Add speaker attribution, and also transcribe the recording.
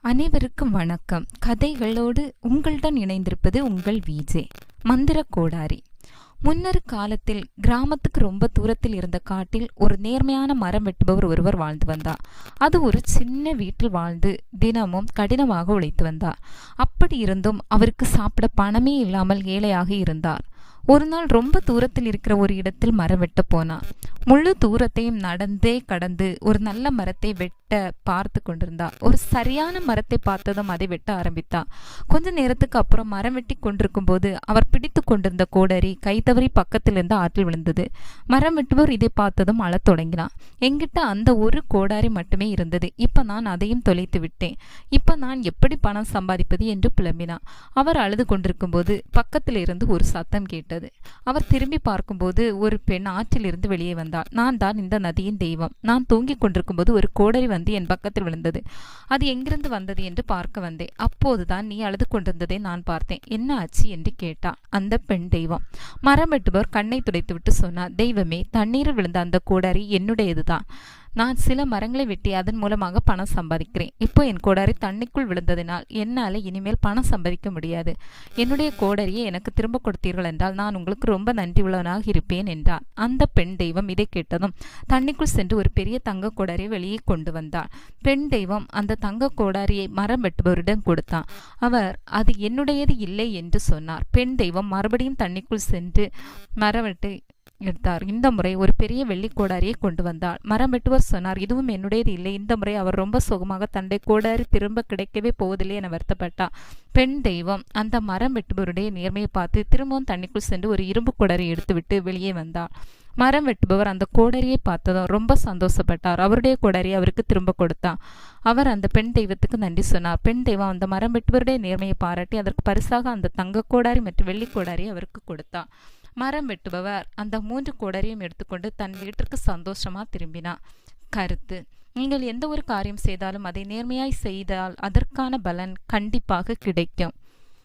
Speaker 1: அனைவருக்கும் வணக்கம். கதைகளோடு உங்களுடன் இணைந்திருப்பது உங்கள் விஜே. மந்திர கோடாரி. முன்னொரு காலத்தில் கிராமத்துக்கு ரொம்ப தூரத்தில் இருந்த காட்டில் ஒரு நேர்மையான மரம் வெட்டுபவர் ஒருவர் வாழ்ந்து வந்தார். அது ஒரு சின்ன வீட்டில் வாழ்ந்து தினமும் கடினமாக உழைத்து வந்தார். அப்படி இருந்தும் அவருக்கு சாப்பிட பணமே இல்லாமல் ஏழையாக இருந்தார். ஒரு நாள் ரொம்ப தூரத்தில் இருக்கிற ஒரு இடத்தில் மரம் வெட்ட போனார். முழு தூரத்தையும் நடந்தே கடந்து ஒரு நல்ல மரத்தை வெட்ட பார்த்து கொண்டிருந்தார். ஒரு சரியான மரத்தை பார்த்ததும் அதை வெட்ட ஆரம்பித்தார். கொஞ்ச நேரத்துக்கு அப்புறம் மரம் வெட்டி கொண்டிருக்கும் போது அவர் பிடித்து கொண்டிருந்த கோடரி கை தவறி பக்கத்தில் இருந்து ஆற்றில் விழுந்தது. மரம் வெட்டுவோர் இதை பார்த்ததும் அழத் தொடங்கினார். என்கிட்ட அந்த ஒரு கோடாரி மட்டுமே இருந்தது. இப்ப நான் அதையும் தொலைத்து விட்டேன். இப்ப நான் எப்படி பணம் சம்பாதிப்பது என்று புலம்பினார். அவர் அழுது கொண்டிருக்கும் போது பக்கத்தில் இருந்து ஒரு சத்தம் கேட்டது. அவர் திரும்பி பார்க்கும்போது ஒரு பெண் ஆற்றில் இருந்து வெளியே வந்தார். நான் தான் இந்த நதியின் தெய்வம். நான் தூங்கிக் கொண்டிருக்கும் போது ஒரு கோடரி வந்து என் பக்கத்தில் விழுந்தது. அது எங்கிருந்து வந்தது என்று பார்க்க வந்தேன். அப்போதுதான் நீ அழுது கொண்டிருந்ததை நான் பார்த்தேன். என்ன ஆச்சு என்று கேட்டார் அந்த பெண் தெய்வம். மரம் வெட்டுபவர் கண்ணை துடைத்துவிட்டு சொன்னார், தெய்வமே, தண்ணீரில் விழுந்த அந்த கோடாரி என்னுடையதுதான். நான் சில மரங்களை வெட்டி அதன் மூலமாக பணம் சம்பாதிக்கிறேன். இப்போ என் கோடாரி தண்ணிக்குள் விழுந்ததினால் என்னால் இனிமேல் பணம் சம்பாதிக்க முடியாது. என்னுடைய கோடரியை எனக்கு திரும்ப கொடுத்தீர்கள் என்றால் நான் உங்களுக்கு ரொம்ப நன்றி உள்ளவனாக இருப்பேன் என்றார். அந்த பெண் தெய்வம் இதை கேட்டதும் தண்ணிக்குள் சென்று ஒரு பெரிய தங்க கோடாரியை வெளியே கொண்டு வந்தார். பெண் தெய்வம் அந்த தங்க கோடாரியை மரம் வெட்டுபவரிடம் கொடுத்தார். அவர் அது என்னுடையது இல்லை என்று சொன்னார். பெண் தெய்வம் மறுபடியும் தண்ணிக்குள் சென்று மரம் வெட்டு எடுத்தார். இந்த முறை ஒரு பெரிய வெள்ளி கோடாரியை கொண்டு வந்தார். மரம் வெட்டுவர் சொன்னார், இதுவும் என்னுடையது இல்லை. இந்த முறை அவர் ரொம்ப சுகமாக தண்டை கோடாரி திரும்ப கிடைக்கவே போவதில்லை என வருத்தப்பட்டார். பெண் தெய்வம் அந்த மரம் வெட்டுபவருடைய நேர்மையை பார்த்து திரும்பவும் தண்ணிக்குள் சென்று ஒரு இரும்பு கோடாரியை எடுத்துவிட்டு வெளியே வந்தார். மரம் வெட்டுபவர் அந்த கோடரியை பார்த்ததும் ரொம்ப சந்தோஷப்பட்டார். அவருடைய கோடரியை அவருக்கு திரும்ப கொடுத்தார். அவர் அந்த பெண் தெய்வத்துக்கு நன்றி சொன்னார். பெண் தெய்வம் அந்த மரம் வெட்டுபவருடைய நேர்மையை பாராட்டி அதற்கு பரிசாக அந்த தங்க கோடாரி மற்றும் வெள்ளி கோடாரியை அவருக்கு கொடுத்தார். மரம் வெட்டுபவர் அந்த 3 கோடரியும் எடுத்துக்கொண்டு தன் வீட்டிற்கு சந்தோஷமா திரும்பினார். கருத்து: நீங்கள் எந்த ஒரு காரியம் செய்தாலும் அதை நேர்மையாய் செய்தால் அதற்கான பலன் கண்டிப்பாக கிடைக்கும்.